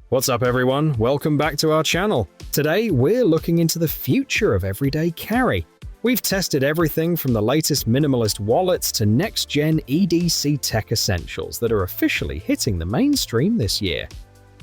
What's up everyone, welcome back to our channel. Today we're looking into the future of everyday carry. We've tested everything from the latest minimalist wallets to next-gen EDC tech essentials that are officially hitting the mainstream this year.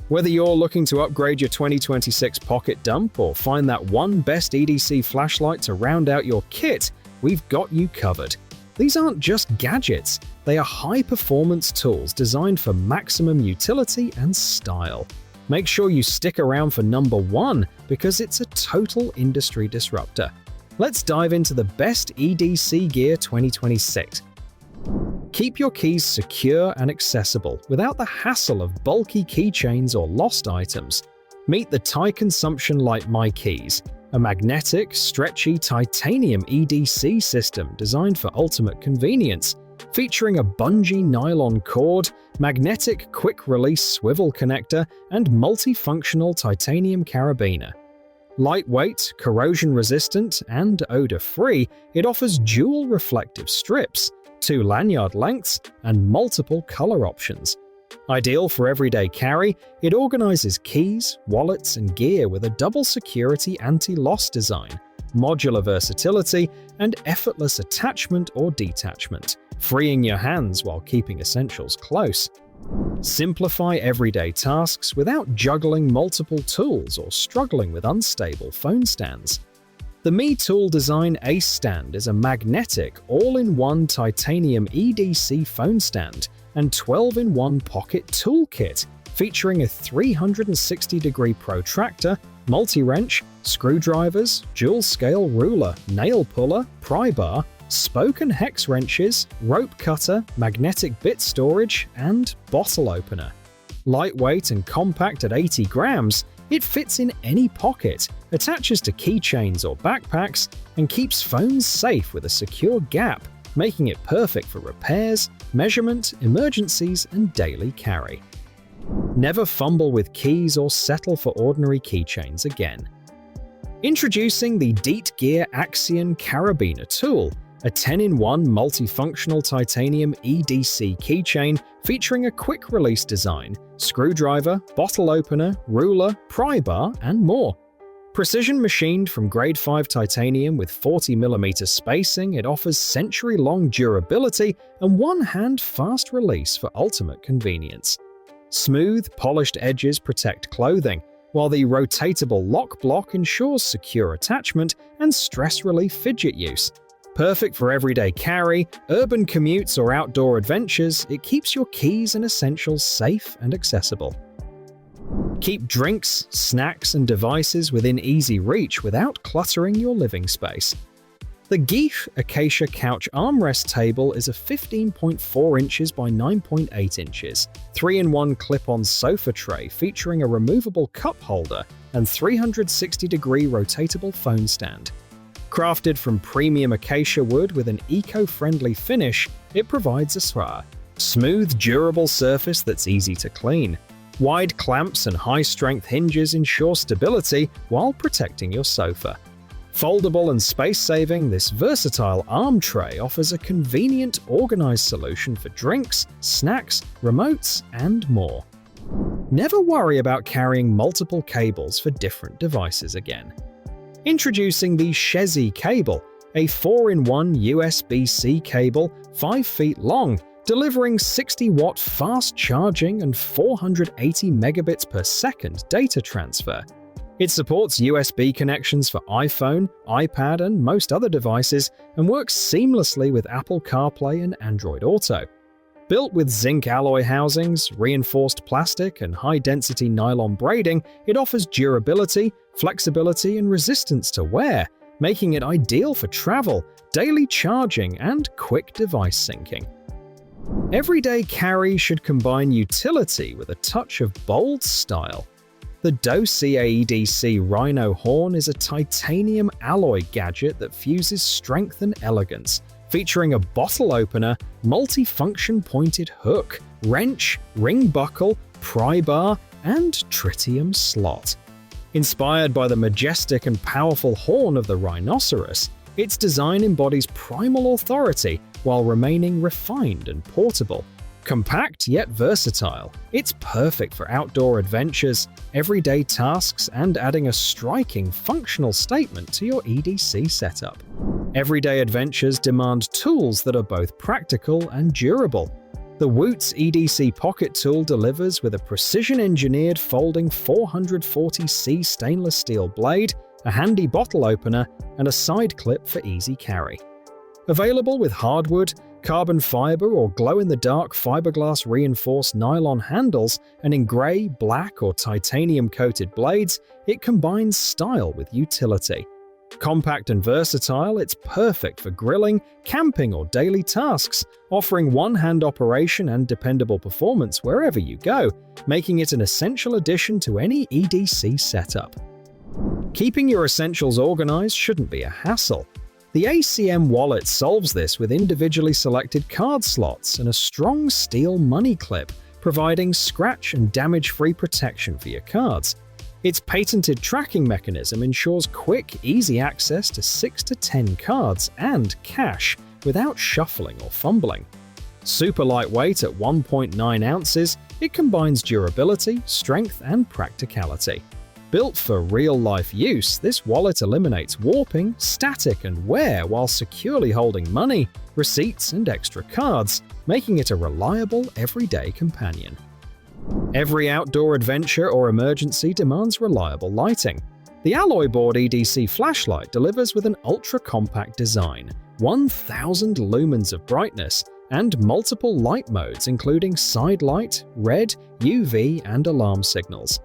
Whether you're looking to upgrade your 2026 pocket dump or find that one best EDC flashlight to round out your kit, we've got you covered. These aren't just gadgets, they are high-performance tools designed for maximum utility and style. Make sure you stick around for number one because it's a total industry disruptor. Let's dive into the best EDC gear 2026. Keep your keys secure and accessible without the hassle of bulky keychains or lost items. Meet the TiConsumption LiteMyKeys, a magnetic, stretchy titanium EDC system designed for ultimate convenience. Featuring a bungee nylon cord, magnetic quick-release swivel connector, and multifunctional titanium carabiner. Lightweight, corrosion-resistant, and odor-free, it offers dual reflective strips, 2 lanyard lengths, and multiple color options. Ideal for everyday carry, it organizes keys, wallets, and gear with a double security anti-loss design, modular versatility, and effortless attachment or detachment, freeing your hands while keeping essentials close. Simplify everyday tasks without juggling multiple tools or struggling with unstable phone stands. The MeToolDesign AceStand is a magnetic, all-in-one titanium EDC phone stand and 12-in-1 pocket toolkit, featuring a 360-degree protractor, multi-wrench, screwdrivers, dual-scale ruler, nail puller, pry bar, spoke and hex wrenches, rope cutter, magnetic bit storage, and bottle opener. Lightweight and compact at 80 grams, it fits in any pocket, attaches to keychains or backpacks, and keeps phones safe with a secure gap, making it perfect for repairs, measurement, emergencies, and daily carry. Never fumble with keys or settle for ordinary keychains again. Introducing the Dtgear Axion Carabiner tool, a 10-in-1 multifunctional titanium EDC keychain featuring a quick-release design, screwdriver, bottle opener, ruler, pry bar, and more. Precision machined from grade 5 titanium with 40mm spacing, it offers century-long durability and one-hand fast release for ultimate convenience. Smooth, polished edges protect clothing, while the rotatable lock block ensures secure attachment and stress relief fidget use. Perfect for everyday carry, urban commutes, or outdoor adventures, it keeps your keys and essentials safe and accessible. Keep drinks, snacks, and devices within easy reach without cluttering your living space. The Gehe Acacia Couch Armrest Table is a 15.4 inches by 9.8 inches, 3-in-1 clip-on sofa tray featuring a removable cup holder and 360-degree rotatable phone stand. Crafted from premium acacia wood with an eco-friendly finish, it provides a smooth, durable surface that's easy to clean. Wide clamps and high-strength hinges ensure stability while protecting your sofa. Foldable and space-saving, this versatile arm tray offers a convenient, organized solution for drinks, snacks, remotes, and more. Never worry about carrying multiple cables for different devices again. Introducing the Shezi cable, a 4-in-1 USB-C cable 5 feet long, delivering 60-watt fast charging and 480 megabits per second data transfer. It supports USB connections for iPhone, iPad, and most other devices, and works seamlessly with Apple CarPlay and Android Auto. Built with zinc alloy housings, reinforced plastic, and high-density nylon braiding, it offers durability, flexibility, and resistance to wear, making it ideal for travel, daily charging, and quick device syncing. Everyday carry should combine utility with a touch of bold style. The Doceaedc Rhino horn is a titanium alloy gadget that fuses strength and elegance, featuring a bottle opener, multi-function pointed hook, wrench, ring buckle, pry bar, and tritium slot. Inspired by the majestic and powerful horn of the rhinoceros, its design embodies primal authority while remaining refined and portable. Compact yet versatile, it's perfect for outdoor adventures, everyday tasks, and adding a striking functional statement to your EDC setup. Everyday adventures demand tools that are both practical and durable. The Wootz EDC Pocket Tool delivers with a precision-engineered folding 440C stainless steel blade, a handy bottle opener, and a side clip for easy carry. Available with hardwood, carbon fiber, or glow-in-the-dark fiberglass reinforced nylon handles, and in grey, black, or titanium-coated blades, it combines style with utility. Compact and versatile, it's perfect for grilling, camping, or daily tasks, offering one-hand operation and dependable performance wherever you go, making it an essential addition to any EDC setup. Keeping your essentials organized shouldn't be a hassle. The ACM wallet solves this with individually selected card slots and a strong steel money clip, providing scratch and damage-free protection for your cards. Its patented tracking mechanism ensures quick, easy access to 6 to 10 cards and cash without shuffling or fumbling. Super lightweight at 1.9 ounces, it combines durability, strength, and practicality. Built for real-life use, this wallet eliminates warping, static, and wear while securely holding money, receipts, and extra cards, making it a reliable, everyday companion. Every outdoor adventure or emergency demands reliable lighting. The Alloyboard EDC flashlight delivers with an ultra-compact design, 1,000 lumens of brightness, and multiple light modes including side light, red, UV, and alarm signals.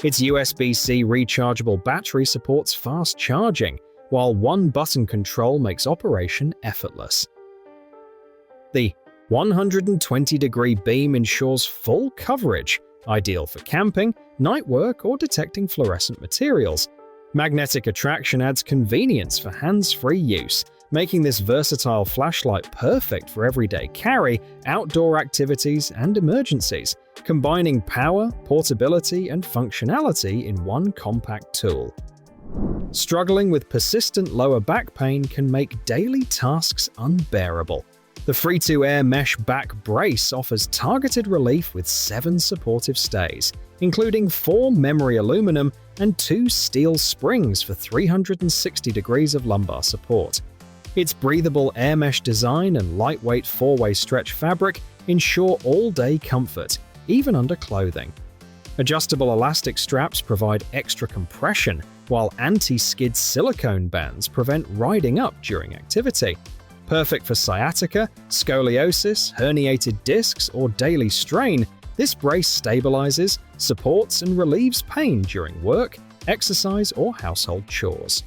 Its USB-C rechargeable battery supports fast charging, while one-button control makes operation effortless. The 120-degree beam ensures full coverage, ideal for camping, night work, or detecting fluorescent materials. Magnetic attraction adds convenience for hands-free use, making this versatile flashlight perfect for everyday carry, outdoor activities, and emergencies, combining power, portability, and functionality in one compact tool. Struggling with persistent lower back pain can make daily tasks unbearable. The Freetoo Air Mesh Back Brace offers targeted relief with 7 supportive stays, including 4 memory aluminum and 2 steel springs for 360 degrees of lumbar support. Its breathable air mesh design and lightweight 4-way stretch fabric ensure all-day comfort, even under clothing. Adjustable elastic straps provide extra compression, while anti-skid silicone bands prevent riding up during activity. Perfect for sciatica, scoliosis, herniated discs, or daily strain, this brace stabilizes, supports, and relieves pain during work, exercise, or household chores.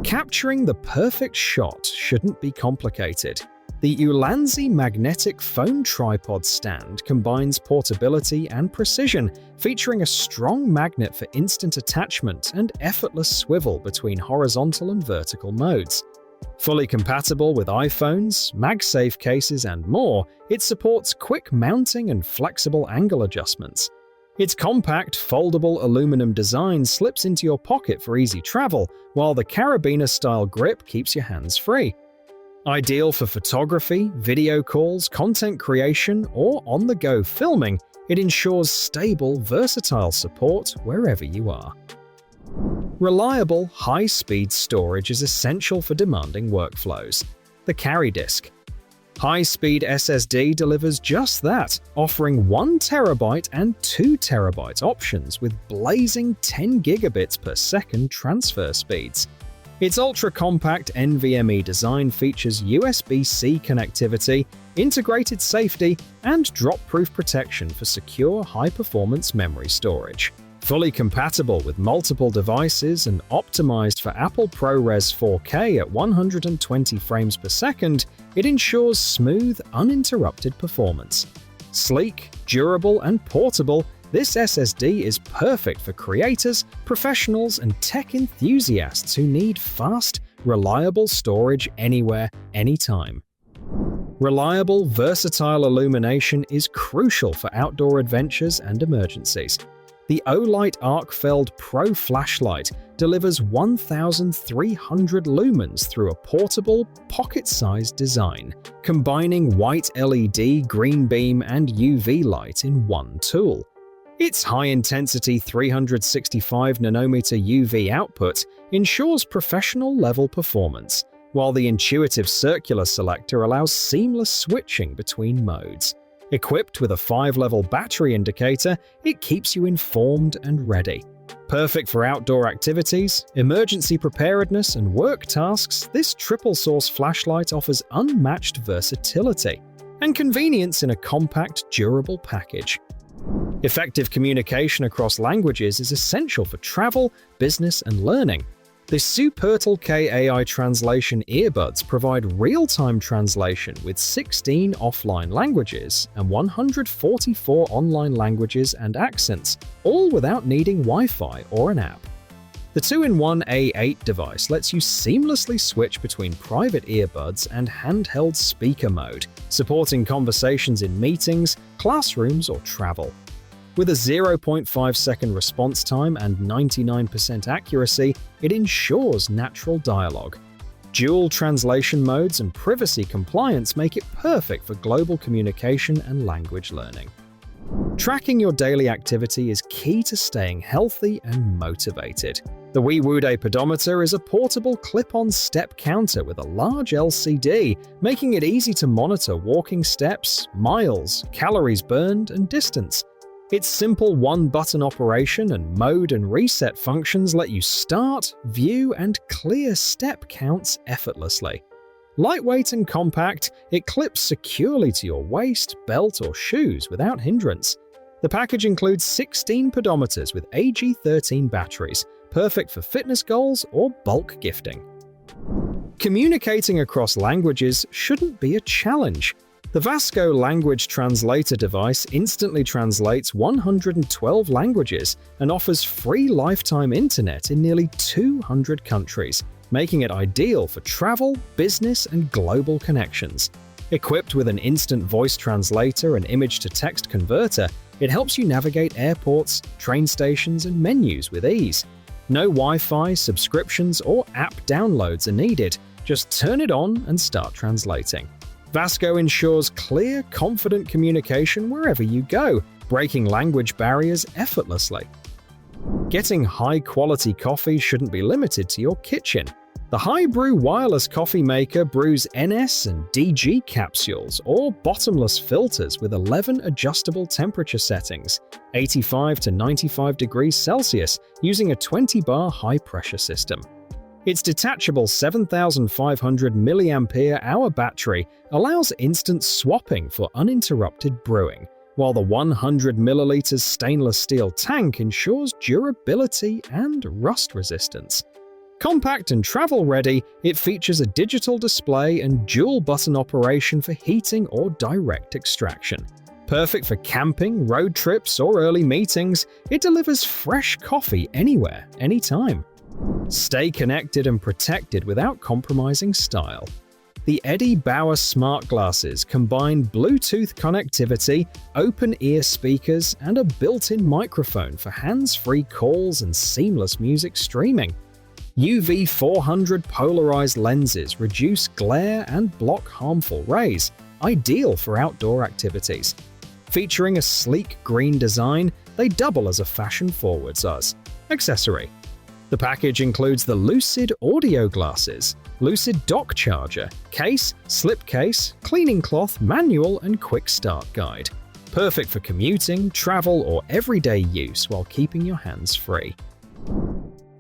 Capturing the perfect shot shouldn't be complicated. The Ulanzi magnetic phone tripod stand combines portability and precision, featuring a strong magnet for instant attachment and effortless swivel between horizontal and vertical modes. Fully compatible with iPhones, MagSafe cases, and more, it supports quick mounting and flexible angle adjustments. Its compact, foldable aluminum design slips into your pocket for easy travel, while the Carabiner-style grip keeps your hands free. Ideal for photography, video calls, content creation, or on-the-go filming, it ensures stable, versatile support wherever you are. Reliable, high-speed storage is essential for demanding workflows. The Carrydisk. High-speed SSD delivers just that, offering 1 TB and 2 TB options with blazing 10 gigabits per second transfer speeds. Its ultra-compact NVMe design features USB-C connectivity, integrated safety, and drop-proof protection for secure, high-performance memory storage. Fully compatible with multiple devices and optimized for Apple ProRes 4K at 120 frames per second, it ensures smooth, uninterrupted performance. Sleek, durable, and portable, this SSD is perfect for creators, professionals, and tech enthusiasts who need fast, reliable storage anywhere, anytime. Reliable, versatile illumination is crucial for outdoor adventures and emergencies. The OLIGHT Arkfeld Pro flashlight delivers 1,300 lumens through a portable, pocket-sized design, combining white LED, green beam, and UV light in one tool. Its high-intensity 365nm UV output ensures professional-level performance, while the intuitive circular selector allows seamless switching between modes. Equipped with a 5-level battery indicator, it keeps you informed and ready. Perfect for outdoor activities, emergency preparedness, and work tasks, this triple-source flashlight offers unmatched versatility and convenience in a compact, durable package. Effective communication across languages is essential for travel, business, and learning. The Xupurtlk AI translation earbuds provide real-time translation with 16 offline languages and 144 online languages and accents, all without needing Wi-Fi or an app. The 2-in-1 A8 device lets you seamlessly switch between private earbuds and handheld speaker mode, supporting conversations in meetings, classrooms, or travel. With a 0.5-second response time and 99% accuracy, it ensures natural dialogue. Dual translation modes and privacy compliance make it perfect for global communication and language learning. Tracking your daily activity is key to staying healthy and motivated. The Weewooday Pedometer is a portable clip-on step counter with a large LCD, making it easy to monitor walking steps, miles, calories burned, and distance. Its simple one-button operation and mode and reset functions let you start, view, and clear step counts effortlessly. Lightweight and compact, it clips securely to your waist, belt, or shoes without hindrance. The package includes 16 pedometers with AG13 batteries, perfect for fitness goals or bulk gifting. Communicating across languages shouldn't be a challenge. The Vasco language translator device instantly translates 112 languages and offers free lifetime internet in nearly 200 countries, making it ideal for travel, business, and global connections. Equipped with an instant voice translator and image-to-text converter, it helps you navigate airports, train stations, and menus with ease. No Wi-Fi, subscriptions, or app downloads are needed. Just turn it on and start translating. Vasco ensures clear, confident communication wherever you go, breaking language barriers effortlessly. Getting high-quality coffee shouldn't be limited to your kitchen. The Hibrew wireless coffee maker brews NS and DG capsules or bottomless filters with 11 adjustable temperature settings, 85 to 95 degrees Celsius, using a 20-bar high-pressure system. Its detachable 7,500 mAh battery allows instant swapping for uninterrupted brewing, while the 100 ml stainless steel tank ensures durability and rust resistance. Compact and travel-ready, it features a digital display and dual-button operation for heating or direct extraction. Perfect for camping, road trips, or early meetings, it delivers fresh coffee anywhere, anytime. Stay connected and protected without compromising style. The Bauer smart glasses combine Bluetooth connectivity, open-ear speakers, and a built-in microphone for hands-free calls and seamless music streaming. UV 400 polarized lenses reduce glare and block harmful rays, ideal for outdoor activities. Featuring a sleek green design, they double as a fashion-forward accessory. The package includes the Lucid audio glasses, Lucid dock charger, case, slipcase, cleaning cloth, manual, and quick start guide. Perfect for commuting, travel, or everyday use while keeping your hands free.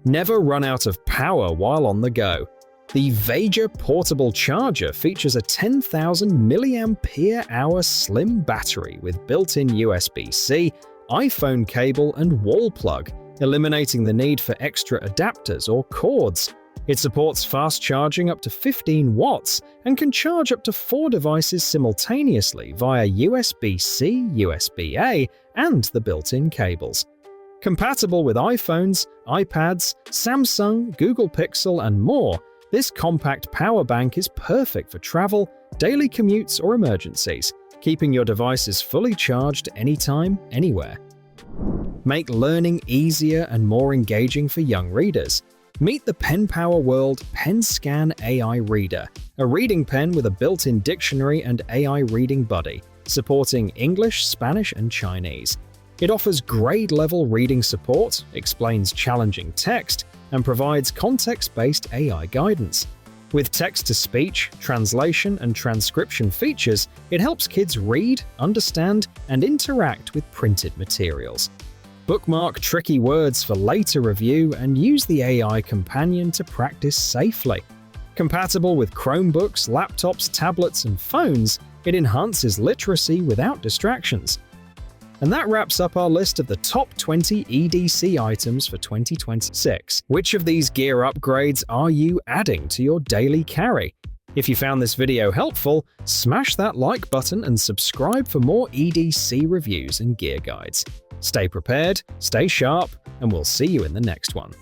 Never run out of power while on the go. The Veger portable charger features a 10,000 mAh slim battery with built-in USB-C, iPhone cable, and wall plug, eliminating the need for extra adapters or cords. It supports fast charging up to 15 watts and can charge up to 4 devices simultaneously via USB-C, USB-A, and the built-in cables. Compatible with iPhones, iPads, Samsung, Google Pixel, and more, this compact power bank is perfect for travel, daily commutes, or emergencies, keeping your devices fully charged anytime, anywhere. make learning easier and more engaging for young readers. Meet the PenPower World PenScan AI Reader, a reading pen with a built-in dictionary and AI reading buddy, supporting English, Spanish, and Chinese. It offers grade-level reading support, explains challenging text, and provides context-based AI guidance. With text-to-speech, translation, and transcription features, it helps kids read, understand, and interact with printed materials. Bookmark tricky words for later review and use the AI companion to practice safely. Compatible with Chromebooks, laptops, tablets, and phones, it enhances literacy without distractions. And that wraps up our list of the top 20 EDC items for 2026. Which of these gear upgrades are you adding to your daily carry? If you found this video helpful, smash that like button and subscribe for more EDC reviews and gear guides. Stay prepared, stay sharp, and we'll see you in the next one.